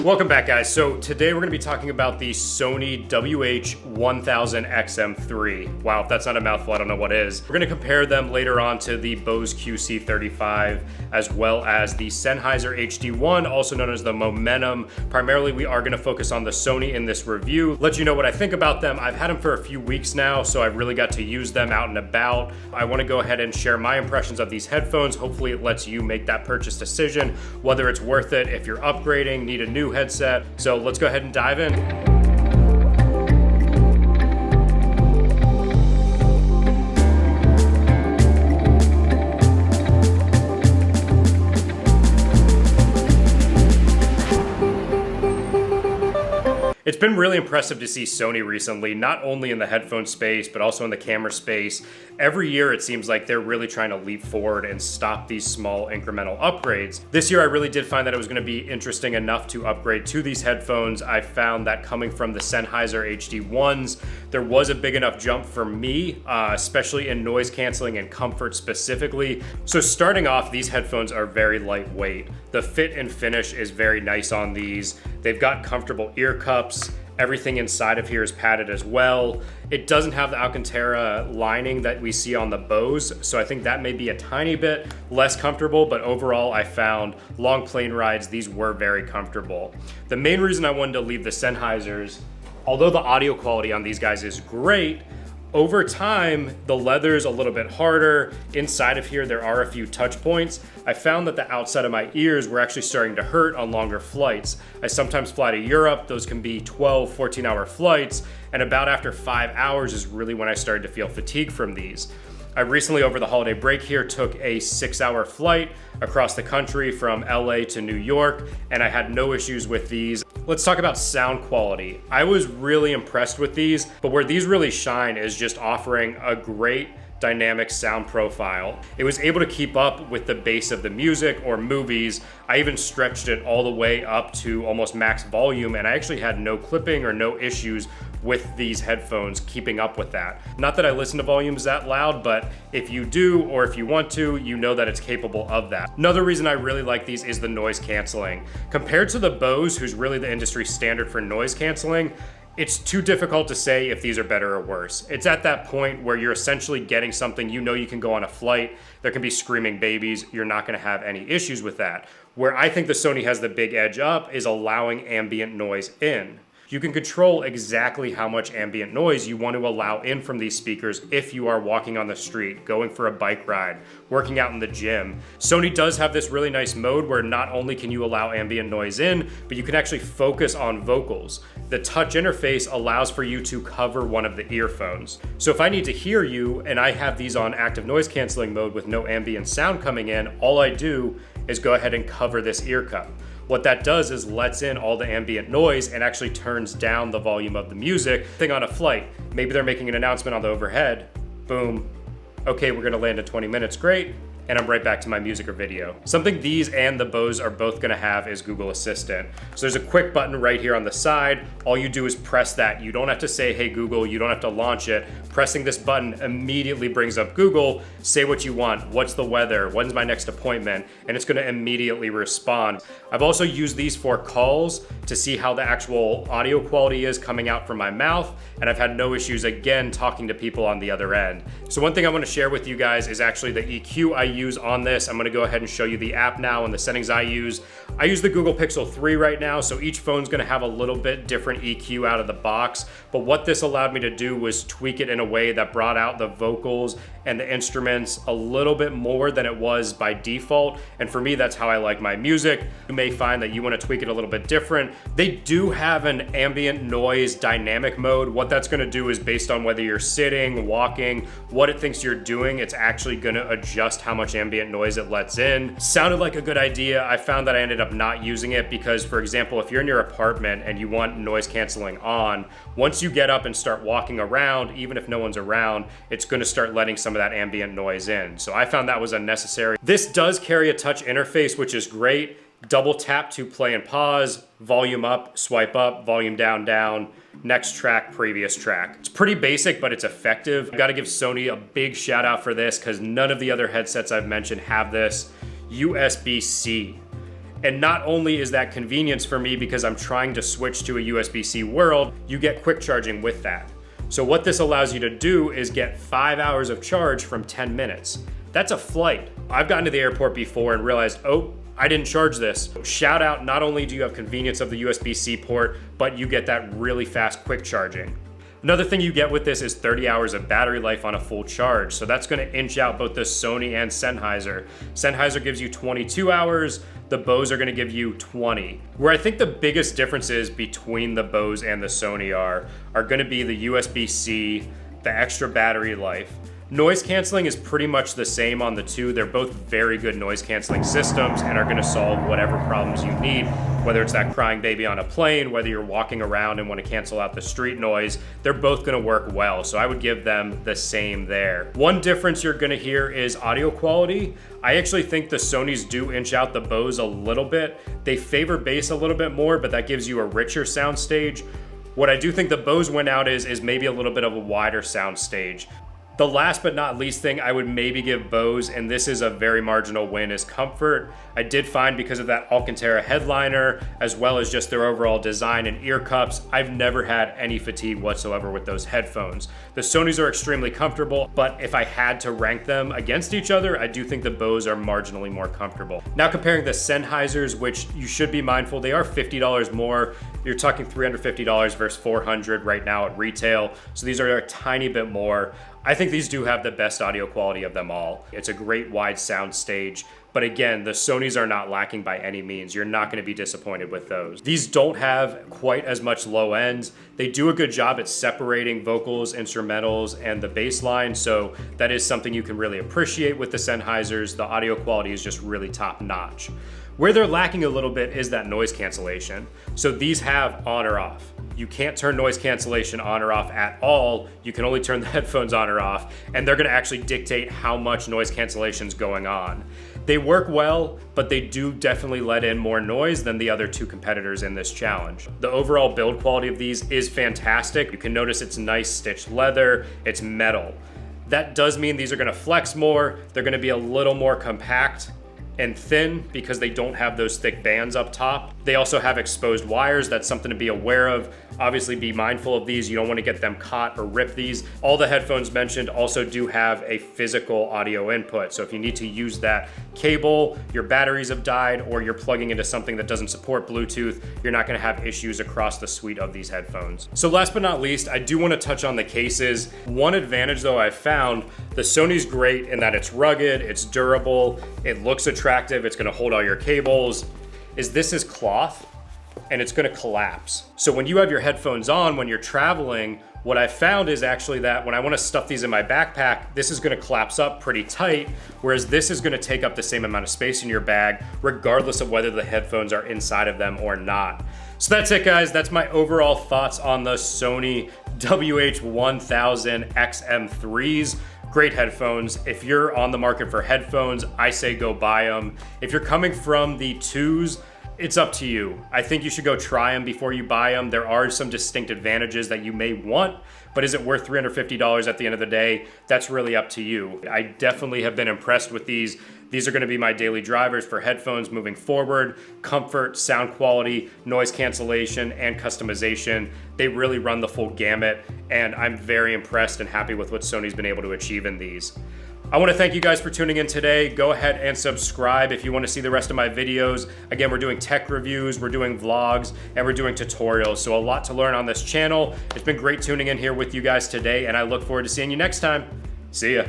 Welcome back, guys. So today we're going to be talking about the Sony WH-1000XM3. Wow, if that's not a mouthful, I don't know what is. We're going to compare them later on to the Bose QC35, as well as the Sennheiser HD1, also known as the Momentum. Primarily, we are going to focus on the Sony in this review. Let you know what I think about them. I've had them for a few weeks now, so I've really got to use them out and about. I want to go ahead and share my impressions of these headphones. Hopefully it lets you make that purchase decision, whether it's worth it if you're upgrading, need a new headset. So let's go ahead and dive in. It's been really impressive to see Sony recently, not only in the headphone space, but also in the camera space. Every year, it seems like they're really trying to leap forward and stop these small incremental upgrades. This year, I really did find that it was going to be interesting enough to upgrade to these headphones. I found that coming from the Sennheiser HD1s, there was a big enough jump for me, especially in noise canceling and comfort specifically. So starting off, these headphones are very lightweight. The fit and finish is very nice on these. They've got comfortable ear cups. Everything inside of here is padded as well. It doesn't have the Alcantara lining that we see on the Bose, so I think that may be a tiny bit less comfortable, but overall I found long plane rides, these were very comfortable. The main reason I wanted to leave the Sennheisers, although the audio quality on these guys is great, over time, the leather is a little bit harder. Inside of here, there are a few touch points. I found that the outside of my ears were actually starting to hurt on longer flights. I sometimes fly to Europe. Those can be 12, 14-hour flights. And about after 5 hours is really when I started to feel fatigue from these. I recently, over the holiday break here, took a 6-hour flight across the country from LA to New York, and I had no issues with these. Let's talk about sound quality. I was really impressed with these, but where these really shine is just offering a great dynamic sound profile. It was able to keep up with the bass of the music or movies. I even stretched it all the way up to almost max volume, and I actually had no clipping or no issues with these headphones keeping up with that. Not that I listen to volumes that loud, but if you do, or if you want to, you know that it's capable of that. Another reason I really like these is the noise canceling. Compared to the Bose, who's really the industry standard for noise canceling, it's too difficult to say if these are better or worse. It's at that point where you're essentially getting something you know you can go on a flight, there can be screaming babies, you're not gonna have any issues with that. Where I think the Sony has the big edge up is allowing ambient noise in. You can control exactly how much ambient noise you want to allow in from these speakers if you are walking on the street, going for a bike ride, working out in the gym. Sony does have this really nice mode where not only can you allow ambient noise in, but you can actually focus on vocals. The touch interface allows for you to cover one of the earphones. So if I need to hear you and I have these on active noise canceling mode with no ambient sound coming in, all I do is go ahead and cover this ear cup. What that does is lets in all the ambient noise and actually turns down the volume of the music. Thing on a flight, maybe they're making an announcement on the overhead, boom, okay, we're gonna land in 20 minutes, great, and I'm right back to my music or video. Something these and the Bose are both gonna have is Google Assistant. So there's a quick button right here on the side. All you do is press that. You don't have to say, hey Google, you don't have to launch it. Pressing this button immediately brings up Google, say what you want, what's the weather, when's my next appointment, and it's gonna immediately respond. I've also used these for calls to see how the actual audio quality is coming out from my mouth, and I've had no issues, again, talking to people on the other end. So one thing I wanna share with you guys is actually the EQ I use on this. I'm gonna go ahead and show you the app now and the settings I use. I use the Google Pixel 3 right now, so each phone's gonna have a little bit different EQ out of the box, but what this allowed me to do was tweak it in a way that brought out the vocals and the instruments a little bit more than it was by default, and for me, that's how I like my music. You may find that you wanna tweak it a little bit different. They do have an ambient noise dynamic mode. What that's gonna do is based on whether you're sitting, walking, what it thinks you're doing, it's actually gonna adjust how much ambient noise it lets in. Sounded like a good idea. I found that I ended up not using it because, for example, if you're in your apartment and you want noise canceling on, once you get up and start walking around, even if no one's around, it's gonna start letting some of that ambient noise in. So I found that was unnecessary. This does carry a touch interface, which is great. Double tap to play and pause, volume up, swipe up, volume down, down, next track, previous track. It's pretty basic, but it's effective. I've got to give Sony a big shout out for this because none of the other headsets I've mentioned have this. USB-C. And not only is that convenience for me because I'm trying to switch to a USB-C world, you get quick charging with that. So what this allows you to do is get 5 hours of charge from 10 minutes. That's a flight. I've gotten to the airport before and realized, oh, I didn't charge this. Shout out, not only do you have convenience of the USB-C port, but you get that really fast quick charging. Another thing you get with this is 30 hours of battery life on a full charge. So that's gonna inch out both the Sony and Sennheiser. Sennheiser gives you 22 hours, the Bose are gonna give you 20. Where I think the biggest differences between the Bose and the Sony are gonna be the USB-C, the extra battery life. Noise canceling is pretty much the same on the two. They're both very good noise canceling systems and are gonna solve whatever problems you need, whether it's that crying baby on a plane, whether you're walking around and wanna cancel out the street noise, they're both gonna work well. So I would give them the same there. One difference you're gonna hear is audio quality. I actually think the Sonys do inch out the Bose a little bit. They favor bass a little bit more, but that gives you a richer sound stage. What I do think the Bose went out is maybe a little bit of a wider sound stage. The last but not least thing I would maybe give Bose, and this is a very marginal win, is comfort. I did find because of that Alcantara headliner, as well as just their overall design and ear cups, I've never had any fatigue whatsoever with those headphones. The Sonys are extremely comfortable, but if I had to rank them against each other, I do think the Bose are marginally more comfortable. Now comparing the Sennheisers, which you should be mindful, they are $50 more. You're talking $350 versus $400 right now at retail. So these are a tiny bit more. I think these do have the best audio quality of them all. It's a great wide sound stage, but again, the Sonys are not lacking by any means. You're not gonna be disappointed with those. These don't have quite as much low ends. They do a good job at separating vocals, instrumentals, and the bass line, so that is something you can really appreciate with the Sennheisers. The audio quality is just really top notch. Where they're lacking a little bit is that noise cancellation. So these have on or off. You can't turn noise cancellation on or off at all. You can only turn the headphones on or off, and they're gonna actually dictate how much noise cancellation is going on. They work well, but they do definitely let in more noise than the other two competitors in this challenge. The overall build quality of these is fantastic. You can notice it's nice stitched leather, it's metal. That does mean these are gonna flex more, they're gonna be a little more compact and thin because they don't have those thick bands up top. They also have exposed wires. That's something to be aware of. Obviously be mindful of these. You don't want to get them caught or rip these. All the headphones mentioned also do have a physical audio input. So if you need to use that cable, your batteries have died, or you're plugging into something that doesn't support Bluetooth, you're not gonna have issues across the suite of these headphones. So last but not least, I do want to touch on the cases. One advantage though I found, the Sony's great in that it's rugged, it's durable, it looks attractive, it's gonna hold all your cables, is this is cloth and it's gonna collapse. So when you have your headphones on, when you're traveling, what I found is actually that when I wanna stuff these in my backpack, this is gonna collapse up pretty tight, whereas this is gonna take up the same amount of space in your bag, regardless of whether the headphones are inside of them or not. So that's it, guys. That's my overall thoughts on the Sony WH-1000 XM3s. Great headphones. If you're on the market for headphones, I say go buy them. If you're coming from the twos, it's up to you. I think you should go try them before you buy them. There are some distinct advantages that you may want, but is it worth $350 at the end of the day? That's really up to you. I definitely have been impressed with these. These are gonna be my daily drivers for headphones moving forward. Comfort, sound quality, noise cancellation, and customization. They really run the full gamut, and I'm very impressed and happy with what Sony's been able to achieve in these. I want to thank you guys for tuning in today. Go ahead and subscribe if you want to see the rest of my videos. Again, we're doing tech reviews, we're doing vlogs, and we're doing tutorials. So a lot to learn on this channel. It's been great tuning in here with you guys today, and I look forward to seeing you next time. See ya.